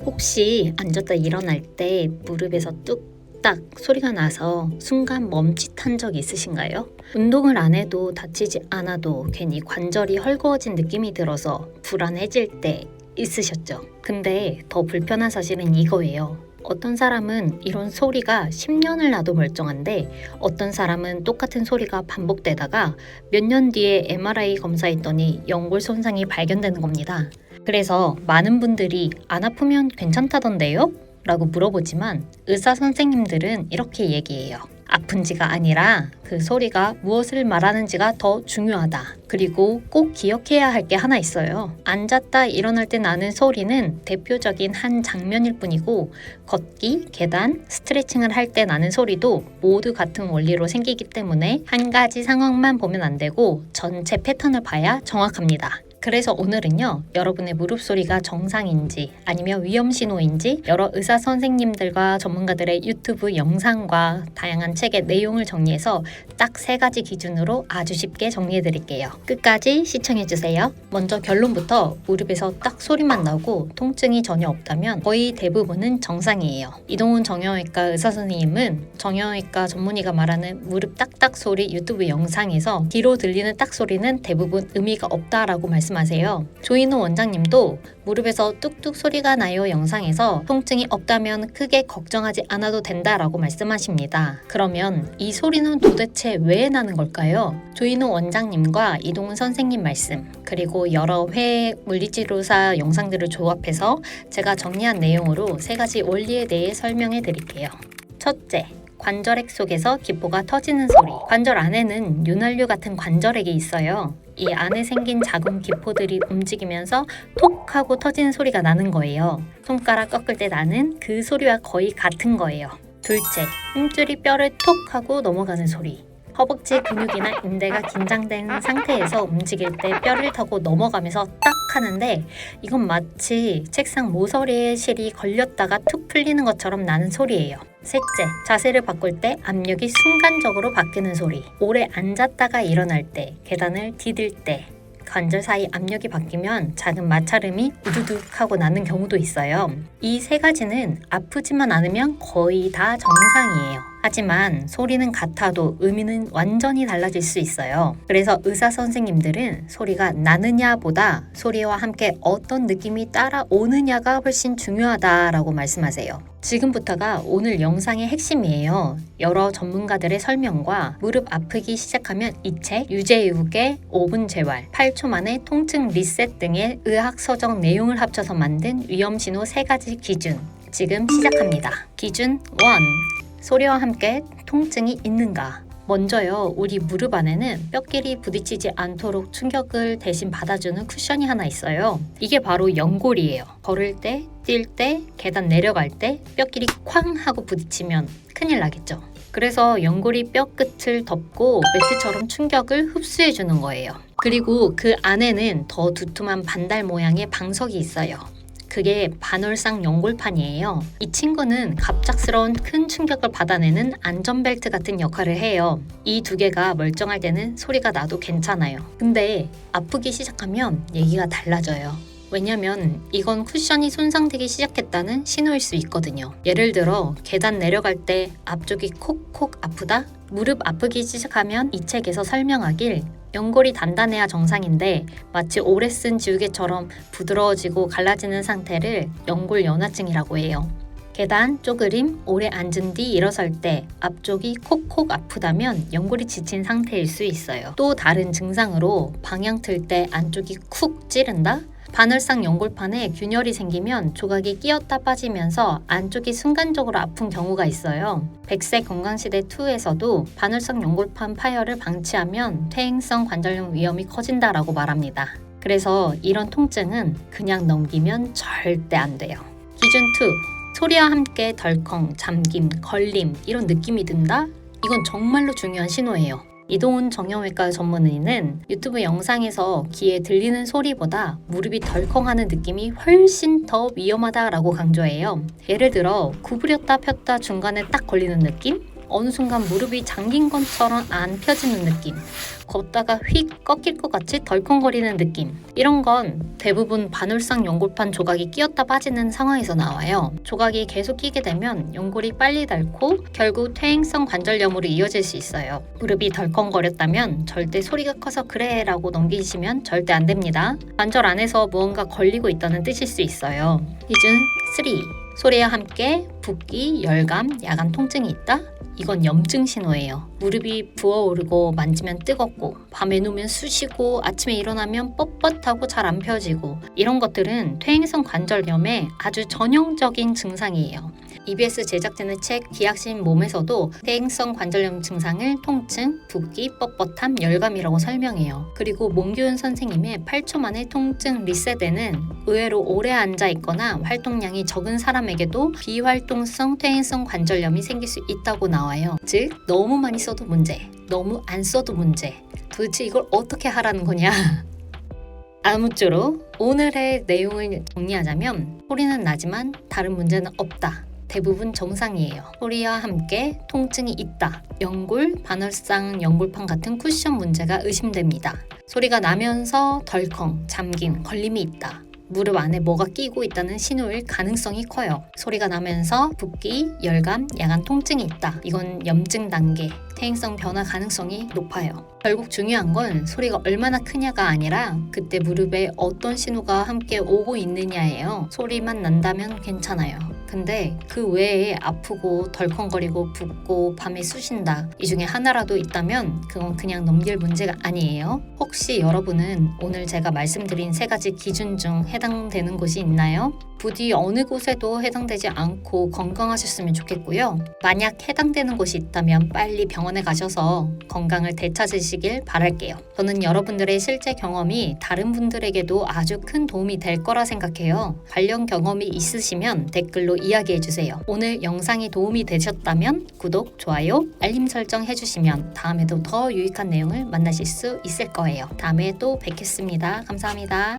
혹시 앉았다 일어날 때 무릎에서 뚝딱 소리가 나서 순간 멈칫한 적 있으신가요? 운동을 안 해도 다치지 않아도 괜히 관절이 헐거워진 느낌이 들어서 불안해질 때 있으셨죠? 근데 더 불편한 사실은 이거예요. 어떤 사람은 이런 소리가 10년을 나도 멀쩡한데 어떤 사람은 똑같은 소리가 반복되다가 몇 년 뒤에 MRI 검사했더니 연골 손상이 발견되는 겁니다. 그래서 많은 분들이 안 아프면 괜찮다던데요? 라고 물어보지만 의사 선생님들은 이렇게 얘기해요. 아픈지가 아니라 그 소리가 무엇을 말하는지가 더 중요하다. 그리고 꼭 기억해야 할 게 하나 있어요. 앉았다 일어날 때 나는 소리는 대표적인 한 장면일 뿐이고 걷기, 계단, 스트레칭을 할 때 나는 소리도 모두 같은 원리로 생기기 때문에 한 가지 상황만 보면 안 되고 전체 패턴을 봐야 정확합니다. 그래서 오늘은요, 여러분의 무릎 소리가 정상인지 아니면 위험 신호인지 여러 의사 선생님들과 전문가들의 유튜브 영상과 다양한 책의 내용을 정리해서 딱 3가지 기준으로 아주 쉽게 정리해 드릴게요. 끝까지 시청해 주세요. 먼저 결론부터 무릎에서 딱 소리만 나고 통증이 전혀 없다면 거의 대부분은 정상이에요. 이동훈 정형외과 의사 선생님은 정형외과 전문의가 말하는 무릎 딱딱 소리 유튜브 영상에서 뒤로 들리는 딱 소리는 대부분 의미가 없다라고 말씀하세요. 조인호 원장님도 무릎에서 뚝뚝 소리가 나요 영상에서 통증이 없다면 크게 걱정하지 않아도 된다라고 말씀하십니다. 그러면 이 소리는 도대체 왜 나는 걸까요? 조인호 원장님과 이동훈 선생님 말씀 그리고 여러 회 물리치료사 영상들을 조합해서 제가 정리한 내용으로 3가지 원리에 대해 설명해 드릴게요. 첫째, 관절액 속에서 기포가 터지는 소리. 관절 안에는 윤활유 같은 관절액이 있어요. 이 안에 생긴 작은 기포들이 움직이면서 톡 하고 터지는 소리가 나는 거예요. 손가락 꺾을 때 나는 그 소리와 거의 같은 거예요. 둘째, 힘줄이 뼈를 톡 하고 넘어가는 소리. 허벅지 근육이나 인대가 긴장된 상태에서 움직일 때 뼈를 타고 넘어가면서 딱 하는데 이건 마치 책상 모서리에 실이 걸렸다가 툭 풀리는 것처럼 나는 소리예요. 셋째, 자세를 바꿀 때 압력이 순간적으로 바뀌는 소리. 오래 앉았다가 일어날 때, 계단을 디딜 때 관절 사이 압력이 바뀌면 작은 마찰음이 우두둑 하고 나는 경우도 있어요. 이 3가지는 아프지만 않으면 거의 다 정상이에요. 하지만 소리는 같아도 의미는 완전히 달라질 수 있어요. 그래서 의사 선생님들은 소리가 나느냐 보다 소리와 함께 어떤 느낌이 따라오느냐가 훨씬 중요하다라고 말씀하세요. 지금부터가 오늘 영상의 핵심이에요. 여러 전문가들의 설명과 무릎 아프기 시작하면 이 책, 유재욱의 5분 재활, 8초 만에 통증 리셋 등의 의학 서적 내용을 합쳐서 만든 위험신호 3가지 기준. 지금 시작합니다. 기준 1. 소리와 함께 통증이 있는가? 먼저요, 우리 무릎 안에는 뼈끼리 부딪히지 않도록 충격을 대신 받아주는 쿠션이 하나 있어요. 이게 바로 연골이에요. 걸을 때, 뛸 때, 계단 내려갈 때 뼈끼리 쾅 하고 부딪히면 큰일 나겠죠. 그래서 연골이 뼈 끝을 덮고 매트처럼 충격을 흡수해 주는 거예요. 그리고 그 안에는 더 두툼한 반달 모양의 방석이 있어요. 그게 반월상 연골판이에요. 이 친구는 갑작스러운 큰 충격을 받아내는 안전벨트 같은 역할을 해요. 이 2개가 멀쩡할 때는 소리가 나도 괜찮아요. 근데 아프기 시작하면 얘기가 달라져요. 왜냐면 이건 쿠션이 손상되기 시작했다는 신호일 수 있거든요. 예를 들어 계단 내려갈 때 앞쪽이 콕콕 아프다? 무릎 아프기 시작하면 이 책에서 설명하길 연골이 단단해야 정상인데 마치 오래 쓴 지우개처럼 부드러워지고 갈라지는 상태를 연골 연화증이라고 해요. 계단, 쪼그림, 오래 앉은 뒤 일어설 때 앞쪽이 콕콕 아프다면 연골이 지친 상태일 수 있어요. 또 다른 증상으로 방향 틀 때 안쪽이 쿡 찌른다? 반월상 연골판에 균열이 생기면 조각이 끼었다 빠지면서 안쪽이 순간적으로 아픈 경우가 있어요. 100세 건강시대 2에서도 반월상 연골판 파열을 방치하면 퇴행성 관절염 위험이 커진다라고 말합니다. 그래서 이런 통증은 그냥 넘기면 절대 안 돼요. 기준 2. 소리와 함께 덜컹, 잠김, 걸림 이런 느낌이 든다? 이건 정말로 중요한 신호예요. 이동훈 정형외과 전문의는 유튜브 영상에서 귀에 들리는 소리보다 무릎이 덜컹하는 느낌이 훨씬 더 위험하다라고 강조해요. 예를 들어 구부렸다 폈다 중간에 딱 걸리는 느낌? 어느 순간 무릎이 잠긴 것처럼 안 펴지는 느낌, 걷다가 휙 꺾일 것 같이 덜컹거리는 느낌, 이런 건 대부분 반월상 연골판 조각이 끼었다 빠지는 상황에서 나와요. 조각이 계속 끼게 되면 연골이 빨리 닳고 결국 퇴행성 관절염으로 이어질 수 있어요. 무릎이 덜컹거렸다면 절대 소리가 커서 그래 라고 넘기시면 절대 안 됩니다. 관절 안에서 무언가 걸리고 있다는 뜻일 수 있어요. 기준 3. 소리와 함께 붓기, 열감, 야간 통증이 있다? 이건 염증 신호예요. 무릎이 부어오르고 만지면 뜨겁고 밤에 누우면 쑤시고 아침에 일어나면 뻣뻣하고 잘 안 펴지고, 이런 것들은 퇴행성 관절염의 아주 전형적인 증상이에요. EBS 제작진의 책 기약신 몸에서도 퇴행성 관절염 증상을 통증, 붓기, 뻣뻣함, 열감이라고 설명해요. 그리고 몸규은 선생님의 8초 만에 통증 리셋에는 의외로 오래 앉아 있거나 활동량이 적은 사람에게도 비활동성 퇴행성 관절염이 생길 수 있다고 나와요. 즉, 너무 많이 써도 문제, 너무 안 써도 문제. 도대체 이걸 어떻게 하라는 거냐? 아무쪼록 오늘의 내용을 정리하자면, 소리는 나지만 다른 문제는 없다. 대부분 정상이에요. 소리와 함께 통증이 있다. 연골, 반월상, 연골판 같은 쿠션 문제가 의심됩니다. 소리가 나면서 덜컹, 잠김, 걸림이 있다. 무릎 안에 뭐가 끼고 있다는 신호일 가능성이 커요. 소리가 나면서 붓기, 열감, 야간 통증이 있다. 이건 염증 단계, 퇴행성 변화 가능성이 높아요. 결국 중요한 건 소리가 얼마나 크냐가 아니라 그때 무릎에 어떤 신호가 함께 오고 있느냐예요. 소리만 난다면 괜찮아요. 근데 그 외에 아프고 덜컹거리고 붓고 밤에 쑤신다, 이 중에 하나라도 있다면 그건 그냥 넘길 문제가 아니에요. 혹시 여러분은 오늘 제가 말씀드린 3가지 기준 중 해당되는 곳이 있나요? 부디 어느 곳에도 해당되지 않고 건강하셨으면 좋겠고요. 만약 해당되는 곳이 있다면 빨리 병원에 가셔서 건강을 되찾으시길 바랄게요. 저는 여러분들의 실제 경험이 다른 분들에게도 아주 큰 도움이 될 거라 생각해요. 관련 경험이 있으시면 댓글로 이야기해주세요. 오늘 영상이 도움이 되셨다면 구독, 좋아요, 알림 설정 해주시면 다음에도 더 유익한 내용을 만나실 수 있을 거예요. 다음에 또 뵙겠습니다. 감사합니다.